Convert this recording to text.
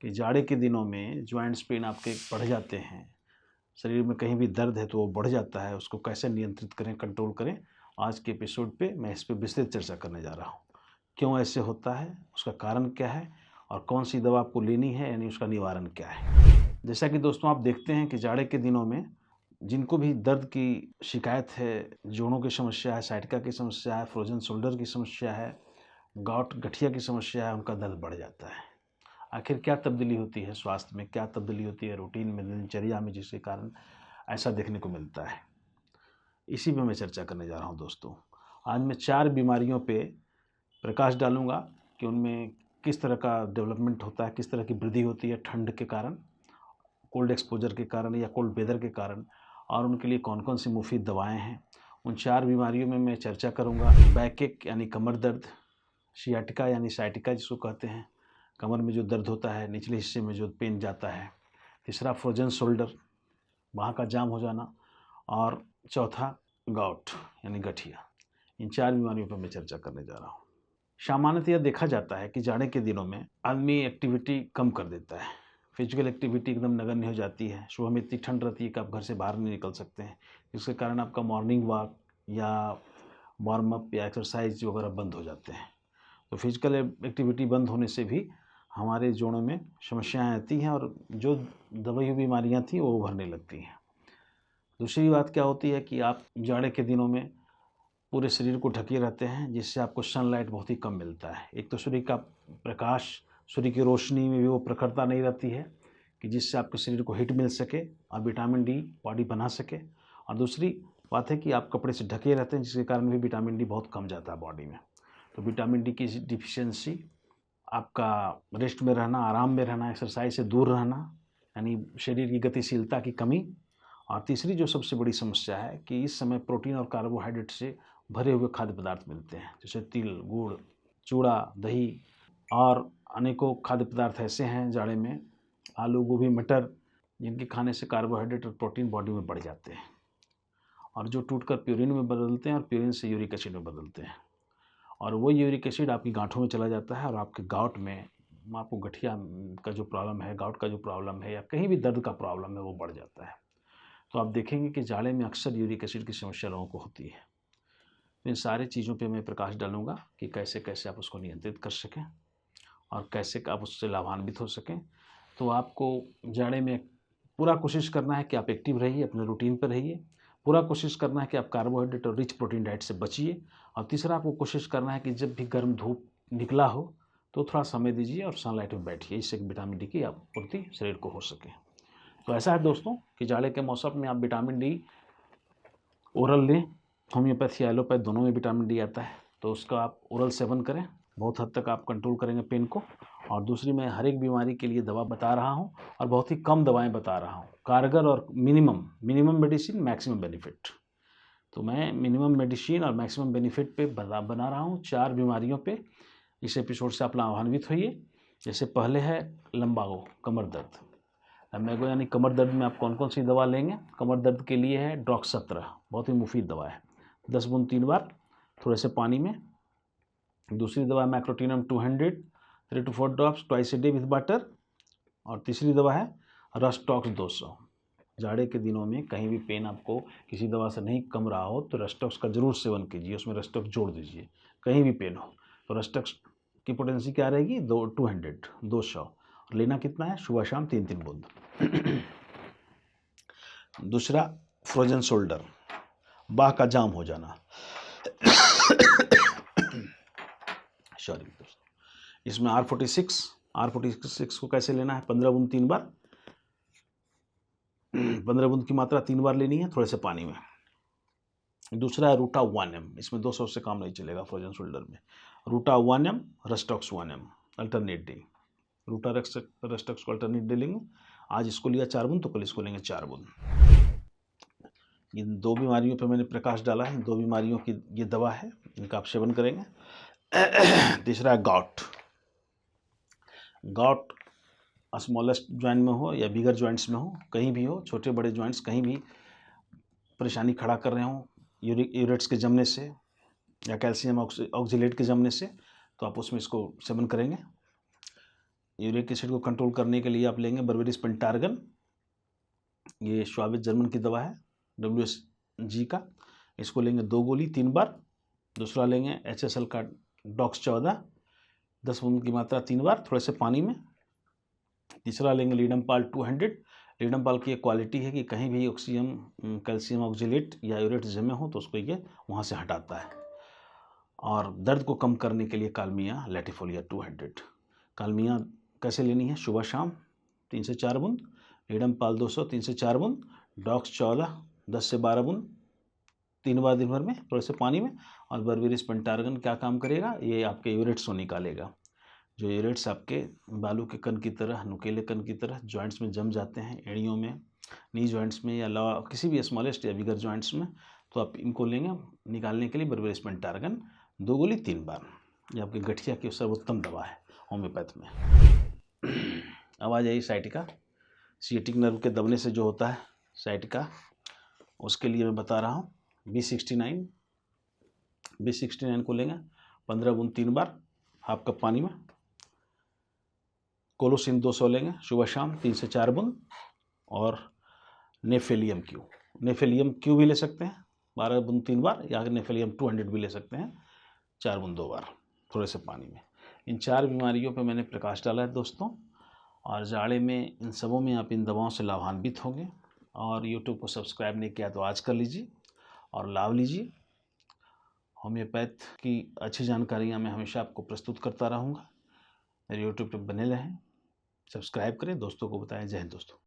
कि जाड़े के दिनों में जॉइंट्स पेन आपके बढ़ जाते हैं, शरीर में कहीं भी दर्द है तो वो बढ़ जाता है, उसको कैसे नियंत्रित करें, कंट्रोल करें। आज के एपिसोड पे मैं इस पे विस्तृत चर्चा करने जा रहा हूँ। क्यों ऐसे होता है, उसका कारण क्या है और कौन सी दवा आपको लेनी है, यानी उसका निवारण क्या है। जैसा कि दोस्तों आप देखते हैं कि जाड़े के दिनों में जिनको भी दर्द की शिकायत है, जोड़ों की समस्या है, साइटिका की समस्या है, फ्रोजन शोल्डर की समस्या है, गाउट गठिया की समस्या है, उनका दर्द बढ़ जाता है। आखिर क्या तब्दीली होती है स्वास्थ्य में, क्या तब्दीली होती है रूटीन में, दिनचर्या में, जिसके कारण ऐसा देखने को मिलता है, इसी पे मैं चर्चा करने जा रहा हूँ दोस्तों। आज मैं 4 बीमारियों पे प्रकाश डालूंगा कि उनमें किस तरह का डेवलपमेंट होता है, किस तरह की वृद्धि होती है ठंड के कारण, कोल्ड एक्सपोजर के कारण या कोल्ड वेदर के कारण, और उनके लिए कौन कौन सी मुफीद दवाएं हैं। उन 4 बीमारियों में मैं चर्चा करूंगा। बैकएक यानी कमर दर्द, सियाटिका यानी साइटिका जिसको कहते हैं, कमर में जो दर्द होता है, निचले हिस्से में जो पेन जाता है। तीसरा फ्रोजन शोल्डर, वहाँ का जाम हो जाना। और चौथा गाउट यानी गठिया। इन 4 बीमारियों पर मैं चर्चा करने जा रहा हूँ। सामान्यतः देखा जाता है कि जाड़े के दिनों में आदमी एक्टिविटी कम कर देता है, फिजिकल एक्टिविटी एकदम नगण्य हो जाती है। सुबह में इतनी ठंड रहती है कि आप घर से बाहर नहीं निकल सकते हैं, जिसके कारण आपका मॉर्निंग वॉक या वार्म अप या एक्सरसाइज वगैरह बंद हो जाते हैं। तो फिजिकल एक्टिविटी बंद होने से भी हमारे जोड़ों में समस्याएं आती हैं और जो दवाई बीमारियां थी वो उभरने लगती हैं। दूसरी बात क्या होती है कि आप जाड़े के दिनों में पूरे शरीर को ढके रहते हैं, जिससे आपको सनलाइट बहुत ही कम मिलता है। एक तो सूर्य का प्रकाश, सूर्य की रोशनी में भी वो प्रखरता नहीं रहती है कि जिससे आपके शरीर को हीट मिल सके और विटामिन डी बॉडी बना सके। और दूसरी बात है कि आप कपड़े से ढके रहते हैं, जिसके कारण भी विटामिन डी बहुत कम जाता है बॉडी में। तो विटामिन डी की डिफिशियंसी, आपका रेस्ट में रहना, आराम में रहना, एक्सरसाइज से दूर रहना, यानी शरीर की गतिशीलता की कमी। और तीसरी जो सबसे बड़ी समस्या है कि इस समय प्रोटीन और कार्बोहाइड्रेट से भरे हुए खाद्य पदार्थ मिलते हैं, जैसे तिल, गुड़, चूड़ा, दही और अनेकों खाद्य पदार्थ ऐसे हैं जाड़े में, आलू, गोभी, मटर, जिनके खाने से कार्बोहाइड्रेट और प्रोटीन बॉडी में बढ़ जाते हैं और जो टूटकर प्यूरिन में बदलते हैं और प्यूरिन से यूरिक एसिड में बदलते हैं। और वो यूरिक एसिड आपकी गांठों में चला जाता है और आपके गाउट में, आपको गठिया का जो प्रॉब्लम है, गाउट का जो प्रॉब्लम है या कहीं भी दर्द का प्रॉब्लम है, वो बढ़ जाता है। तो आप देखेंगे कि जाड़े में अक्सर यूरिक एसिड की समस्या लोगों को होती है। इन सारी चीज़ों पे मैं प्रकाश डालूंगा कि कैसे कैसे आप उसको नियंत्रित कर सकें और कैसे आप उससे लाभान्वित हो सकें। तो आपको जाड़े में पूरा कोशिश करना है कि आप एक्टिव रहिए, अपने रूटीन पर रहिए। पूरा कोशिश करना है कि आप कार्बोहाइड्रेट और रिच प्रोटीन डाइट से बचिए। और तीसरा, आपको कोशिश करना है कि जब भी गर्म धूप निकला हो तो थोड़ा समय दीजिए और सनलाइट में बैठिए, इससे विटामिन डी की आपूर्ति शरीर को हो सके। तो ऐसा है दोस्तों कि जाड़े के मौसम में आप विटामिन डी ओरल लें। होम्योपैथी, एलोपैथ दोनों में विटामिन डी आता है, तो उसका आप ओरल सेवन करें। बहुत हद तक आप कंट्रोल करेंगे पेन को। और दूसरी, मैं हर एक बीमारी के लिए दवा बता रहा हूँ और बहुत ही कम दवाएं बता रहा हूँ, कारगर और मिनिमम मेडिसिन मैक्सिमम बेनिफिट। तो मैं मिनिमम मेडिसिन और मैक्सिमम बेनिफिट पे बना रहा हूँ 4 बीमारियों पे। इस एपिसोड से आप लाभान्वित होइए। जैसे पहले है लंबागो, कमर दर्द। लंबागो यानी कमर दर्द में आप कौन कौन सी दवा लेंगे? कमर दर्द के लिए है ड्रॉक्स 17, बहुत ही मुफीद दवा है, 10 बूंद 3 बार थोड़े से पानी में। दूसरी दवा है मैक्रोटिनम 200, 3 to 4 drops twice a day with water. और तीसरी दवा है रस्टॉक्स 200। जाड़े के दिनों में कहीं भी पेन आपको किसी दवा से नहीं कम रहा हो तो रस्टॉक्स का जरूर सेवन कीजिए, उसमें रस्टॉक्स जोड़ दीजिए। कहीं भी पेन हो तो रस्टॉक्स की पोटेंसी क्या रहेगी? 200। लेना कितना है? सुबह शाम 3-3 बूंद। दूसरा फ्रोजन शोल्डर, बाह का जाम हो जाना। सॉरी दोस्तों, इसमें R46 को कैसे लेना है? 15 बूंद 3 बार, 15 बूंद की मात्रा 3 बार लेनी है थोड़े से पानी में। दूसरा है रूटा 1M, इसमें 200 से काम नहीं चलेगा फ्रोजन शोल्डर में। Ruta 1M, rhus tox 1M alternate day. Ruta rhus tox को अल्टरनेट डे लेंगे। आज इसको लिया 4 बूंद तो कल इसको लेंगे 4 बूंद। इन 2 बीमारियों पर मैंने प्रकाश डाला है। 2 बीमारियों की ये दवा है, इनका आप सेवन करेंगे। तीसरा है गाउट। गाउट स्मॉलेस्ट ज्वाइंट में हो या बिगर ज्वाइंट्स में हो, कहीं भी हो, छोटे बड़े ज्वाइंट्स कहीं भी परेशानी खड़ा कर रहे हो यूरेट्स के जमने से या कैल्शियम ऑक्जिलेट के जमने से, तो आप उसमें इसको सेवन करेंगे। यूरिक एसिड को कंट्रोल करने के लिए आप लेंगे बर्बेरिस पेंटार्गन, ये श्वाबित जर्मन की दवा है WSG का, इसको लेंगे 2 गोली 3 बार। दूसरा लेंगे HSL का डॉक्स 14 10 बूंद की मात्रा 3 बार थोड़े से पानी में। तीसरा लेंगे लीडमपाल 200। लीडमपाल की एक क्वालिटी है कि कहीं भी ऑक्सीजन कैल्शियम ऑक्जेलेट या यूरेट जमे हो तो उसको ये वहाँ से हटाता है। और दर्द को कम करने के लिए कालमिया लैटिफोलिया 200। कालमिया कैसे लेनी है? सुबह शाम 3 से 4 बूंद, लीडमपाल 200 3 से 4 बूंद, डॉक्स 14 10 से 12 बूंद 3 बार दिन भर में थोड़े से पानी में। और बर्बेरिस पेंटार्गन क्या काम करेगा? ये आपके यूरेट्स को निकालेगा। जो यूरेट्स आपके बालू के कण की तरह, नुकीले कण की तरह जॉइंट्स में जम जाते हैं, एड़ियों में, नी जॉइंट्स में या किसी भी स्मॉलेस्ट या बिगर जॉइंट्स में, तो आप इनको लेंगे निकालने के लिए बर्बेरिस पेंटार्गन 2 गोली 3 बार। ये आपके गठिया की सर्वोत्तम दवा है होम्योपैथ में। अब आ जाइए साइटिका। सिएटिक नर्व के दबने से जो होता है साइटिका, उसके लिए मैं बता रहा हूँ B69 को लेंगे 15 बूंद 3 बार हाफ कप पानी में। कोलोसिन 200 लेंगे सुबह शाम 3 से 4 बूंद। और नेफेलियम क्यू भी ले सकते हैं 12 बूंद 3 बार, या नेफेलियम 200 भी ले सकते हैं 4 बूंद 2 बार थोड़े से पानी में। इन 4 बीमारियों पे मैंने प्रकाश डाला है दोस्तों, और जाड़े में इन सबों में आप इन दवाओं से लाभान्वित होंगे। और YouTube को सब्सक्राइब नहीं किया तो आज कर लीजिए और लाभ लीजिए। होम्योपैथ की अच्छी जानकारियाँ मैं हमेशा आपको प्रस्तुत करता रहूँगा। मेरे YouTube पे बने रहें, सब्सक्राइब करें, दोस्तों को बताएं। जय हिंद दोस्तों।